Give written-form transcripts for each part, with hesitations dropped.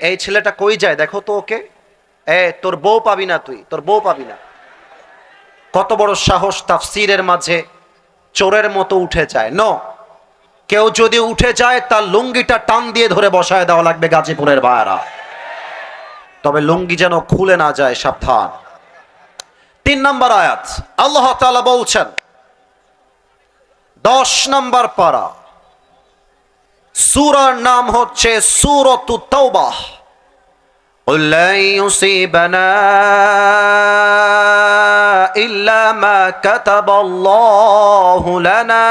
এই ছেলেটা কই যায় দেখো তো ওকে। তোর বউ পাবি না, তুই তোর বউ পাবি না। কত বড় সাহস তাফসীরের মাঝে চোরের মতো উঠে যায়। নো, কেউ যদি উঠে যায় তার লুঙ্গিটা টান দিয়ে ধরে বসায় দেওয়া লাগবে গাজীপুরের ভাইয়ারা। তবে লুঙ্গি যেন খুলে না যায়, সাবধান। 3 নম্বর আয়াত আল্লাহ তাআলা বলছেন, 10 নম্বর পারা, সূরার নাম হচ্ছে সূরাতুত তাওবাহ। قل لن يصيبنا إلا ما كتب الله لنا.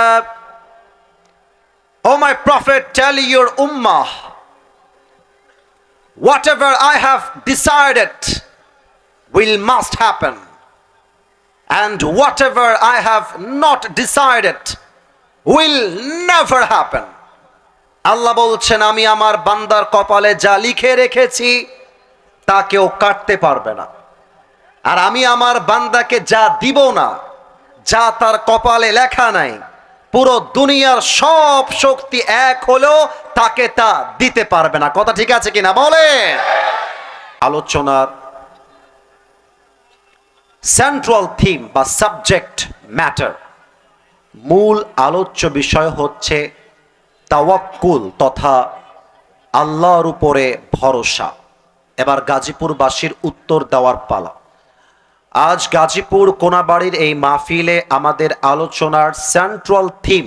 Oh my prophet, tell your ummah, whatever I have decided will must happen, and whatever I have not decided will never happen. আল্লাহ বলছেন, আমি আমার বান্দার কপালে যা লিখে রেখেছি তা কেউ কাটতে পারবে না, আর আমি আমার বান্দাকে যা দিব না, যা তার কপালে লেখা নাই, পুরো দুনিয়ার সব শক্তি এক হলেও তাকে তা দিতে পারবে না। কথা ঠিক আছে কিনা বলেন? আলোচনার সেন্ট্রাল থিম বা সাবজেক্ট ম্যাটার, মূল আলোচ্য বিষয় হচ্ছে তাওয়াক্কুল তথা আল্লাহর উপরে ভরসা। এবার গাজীপুরবাসীর উত্তর দেওয়ার পালা। আজ গাজীপুর কোনাবাড়ির এই মাহফিলে আমাদের আলোচনার সেন্ট্রাল থিম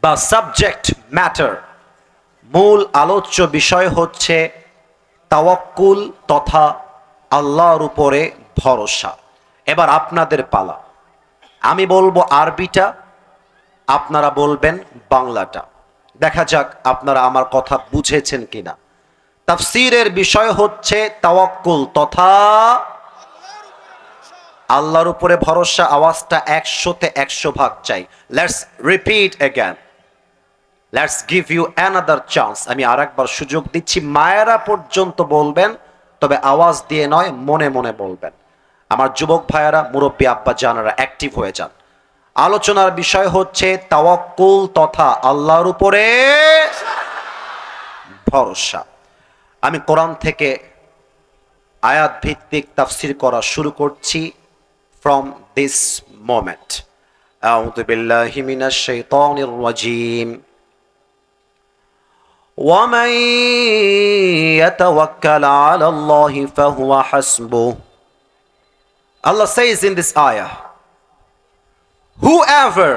বা সাবজেক্ট ম্যাটার, মূল আলোচ্য বিষয় হচ্ছে তাওয়াক্কুল তথা আল্লাহর উপরে ভরসা। এবার আপনাদের পালা। আমি বলবো আরবিটা, আপনারা বলবেন বাংলাটা। দেখা যাক আপনারা আমার কথা বুঝেছেন কিনা। তাফসীরের বিষয় হচ্ছে তাওয়াক্কুল তথা আল্লাহর উপরে ভরসা। আওয়াজটা 100-তে 100 ভাগ চাই। Let's repeat again, let's give you another chance. আমি আরেকবার সুযোগ দিচ্ছি, মায়েরা পর্যন্ত বলবেন, তবে আওয়াজ দিয়ে নয়, মনে মনে বলবেন। আমার যুবক ভাইয়ারা, মুরব্বী আব্বা জানারা অ্যাক্টিভ হয়ে যান। আলোচনার বিষয় হচ্ছে তাওয়াক্কুল তথা আল্লাহর উপরে ভরসা। আমি কোরআন থেকে আয়াত ভিত্তিক তাফসীর করা শুরু করছি ফ্রম দিস মোমেন্ট। আউযু বিল্লাহি মিনাশ শাইতানির রাজীম। ওয়ামান ইয়াতাওয়াক্কাল আলাল্লাহি ফাহুয়া হাসবুহ। Allah says in this ayah, whoever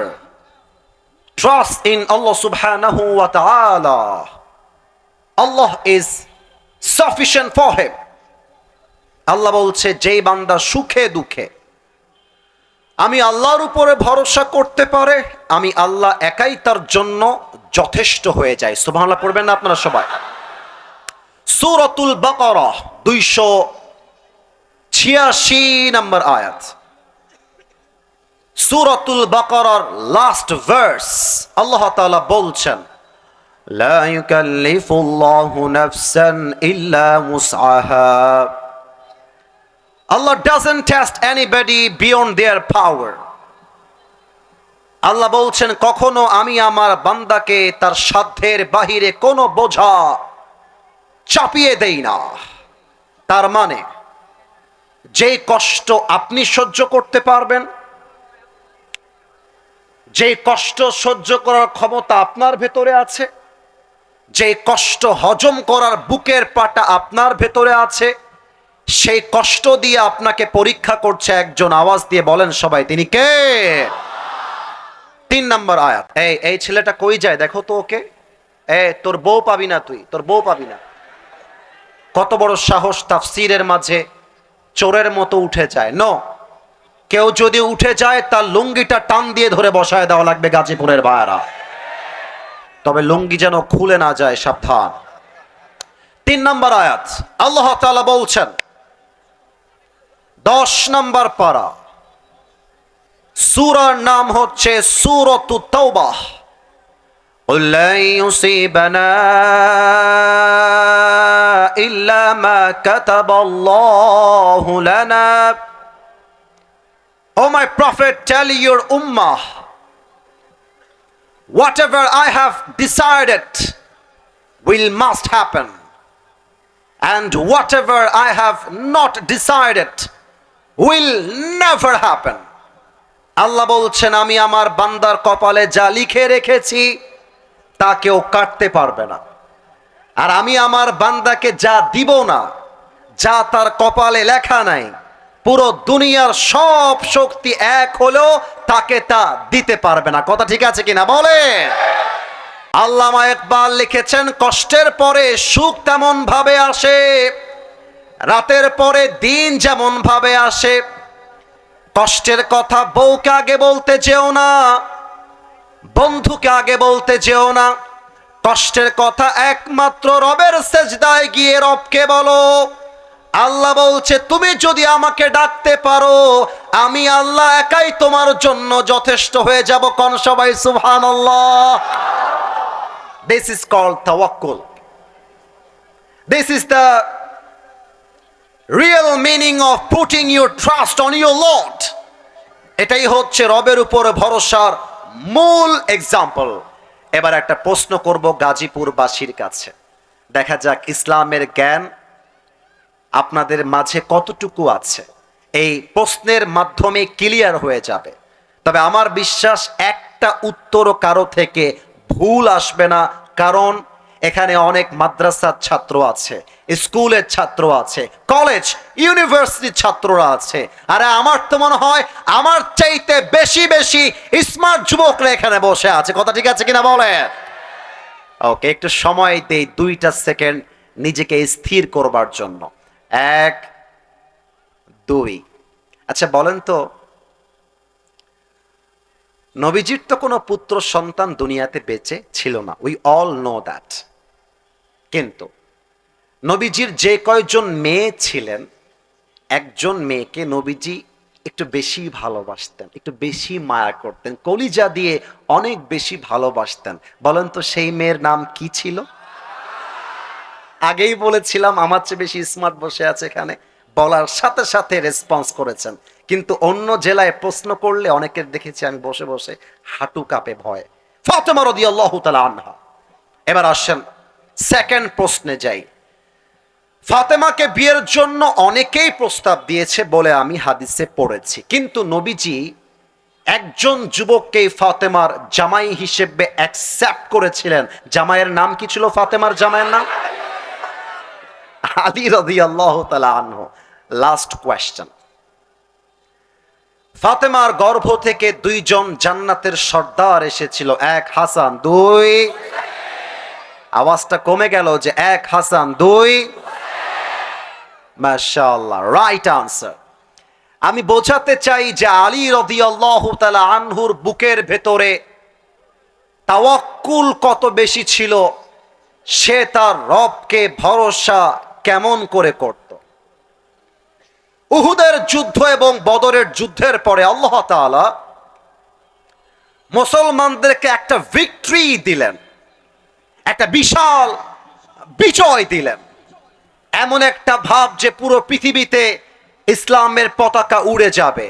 trusts in Allah subhanahu wa ta'ala, Allah is sufficient for him. আল্লাহ বলছে, যেই বান্দা সুখে দুঃখে আমি আল্লাহর উপরে ভরসা করতে পারে, আমি আল্লাহ একাই তার জন্য যথেষ্ট হয়ে যায়। সুবহানাল্লাহ পড়বেন না আপনারা সবাই? সূরাতুল বাকারা 286 নম্বর আয়াত। সূরাতুল বাকারার লাস্ট ভার্স আল্লাহ তাআলা বলছেন, লা ইউকাল্লিফুল্লাহু নাফসান ইল্লা মুসআহা। Allah doesn't test anybody beyond their power. আল্লাহ বলছেন, কখনো আমি আমার বান্দাকে তার সাধ্যের বাহিরে কোনো বোঝা চাপিয়ে দেই না। তার মানে যে কষ্ট আপনি সহ্য করতে পারবেন, যে কষ্ট সহ্য করার ক্ষমতা আপনার ভেতরে আছে, যে কষ্ট হজম করার বুকের পাটা আপনার ভেতরে আছে, সেই কষ্ট দিয়ে আপনাকে পরীক্ষা করছে একজন। আওয়াজ দিয়ে বলেন সবাই, তিনি কে? 3 নম্বর আয়াত। এই ছেলেটা কই যায় দেখো তো ওকে। তোর বউ পাবি না, তুই তোর বউ পাবি না। কত বড় সাহস তাফসীরের মাঝে চোরের মতো উঠে যায়। নো, কেউ যদি উঠে যায় তার লুঙ্গিটা টান দিয়ে ধরে বসায় দেওয়া লাগবে গাজীপুরের ভাইয়ারা। তবে লুঙ্গি যেন খুলে না যায়, সাবধান। 3 নম্বর আয়াত আল্লাহ তাআলা বলছেন, 10 নম্বর পারা, সূরার নাম হচ্ছে সূরাতুত তাওবাহ। قل لن يصيبنا إلا ما كتب الله لنا. Oh my prophet, tell your ummah, whatever I have decided will must happen, and whatever I have not decided will never happen. আল্লাহ বলছেন, আমি আমার বান্দার কপালে যা লিখে রেখেছি তা কেউ কাটতে পারবে না, আর আমি আমার বান্দাকে যা দিব না, যা তার কপালে লেখা নাই, পুরো দুনিয়ার সব শক্তি এক হলেও তাকে তা দিতে পারবে না। কথা ঠিক আছে কিনা বলেন? আল্লামা ইকবাল লিখেছেন, কষ্টের পরে সুখ তেমন ভাবে আসে, রাতের পরে দিন যেমন ভাবে আসে। কষ্টের কথা বউকে আগে বলতে যেও না, বন্ধুকে আগে বলতে যেও না। কষ্টের কথা একমাত্র রবের সেজদায় গিয়ে রবকে বলো। আল্লাহ বলছে, তুমি যদি আমাকে ডাকতে পারো, আমি আল্লাহ একাই তোমার জন্য যথেষ্ট হয়ে যাব। কোন সবাই সুবহানাল্লাহ। This is called tawakkul. This is the real meaning of putting your trust on your Lord. এটাই হচ্ছে রবের উপর ভরসার মূল এক্সাম্পল। এবার একটা প্রশ্ন করব গাজীপুরবাসীর কাছে, দেখা যাক ইসলামের জ্ঞান আপনাদের মাঝে কতটুকু আছে। এই প্রশ্নের মাধ্যমে ক্লিয়ার হয়ে যাবে। তবে আমার বিশ্বাস একটা উত্তরও কারো থেকে ভুল আসবে না, কারণ এখানে অনেক মাদ্রাসার ছাত্র আছে, স্কুলের ছাত্র আছে, কলেজ ইউনিভার্সিটির ছাত্ররা আছে। আরে আমার তো মনে হয় আমার চাইতে বেশি বেশি স্মার্ট যুবকরা এখানে বসে আছে। কথা ঠিক আছে কিনা বলেন? ওকে, একটু সময় দেই 2টা সেকেন্ড নিজেকে স্থির করবার জন্য। 1, 2। আচ্ছা বলেন তো, নবীজির তো কোনো পুত্র সন্তান দুনিয়াতে বেঁচে ছিল না, উই অল নো দ্যাট। কিন্তু নবীজির যে কয়জন মেয়ে ছিলেন, একজন মেয়েকে নবীজি একটু বেশি ভালোবাসতেন, একটু বেশি মায়া করতেন, কলিজা দিয়ে অনেক বেশি ভালোবাসতেন। বলেন তো সেই মেয়ের নাম কি ছিল? আগেই বলেছিলাম আমার চেয়ে বেশি স্মার্ট বসে আছে এখানে, বলার সাথে সাথে রেসপন্স করেছেন। কিন্তু অন্য জেলায় প্রশ্ন করলে অনেকের দেখেছি আমি বসে বসে হাঁটু কাঁপে ভয়। ফাতেমা রাদিয়াল্লাহু তাআলা আনহা। এবার আসেন সেকেন্ড প্রশ্নে যাই। ফাতেমাকে বিয়ের জন্য অনেকেই প্রস্তাব দিয়েছে বলে আমি হাদিসে পড়েছি, কিন্তু নবীজি একজন যুবককে ফাতেমার জামাই হিসেবে অ্যাকসেপ্ট করেছিলেন। জামাইয়ের নাম কি ছিল? ফাতেমার জামাইয়ের নাম আলী রাদিয়াল্লাহু তাআলা আনহু। লাস্ট কোয়েশ্চেন, ফাতেমার গর্ভ থেকে 2 জন জান্নাতের সর্দার এসেছিল, 1 হাসান, 2 আওয়াজটা কমে গেল যে 1 হাসান 2 মাশাআল্লাহ, রাইট আনসার। আমি বোঝাতে চাই যে আলী রাদিয়াল্লাহু তাআলা আনহুর বুকের ভেতরে তাওয়াক্কুল কত বেশি ছিল, সে তার রবকে ভরসা কেমন করে করত। উহুদের যুদ্ধ এবং বদরের যুদ্ধের পরে আল্লাহ তাআলা মুসলমানদেরকে একটা ভিক্টরি দিলেন, একটা বিশাল বিজয় দিলেন। এমন একটা ভাব যে পুরো পৃথিবীতে ইসলামের পতাকা উড়ে যাবে।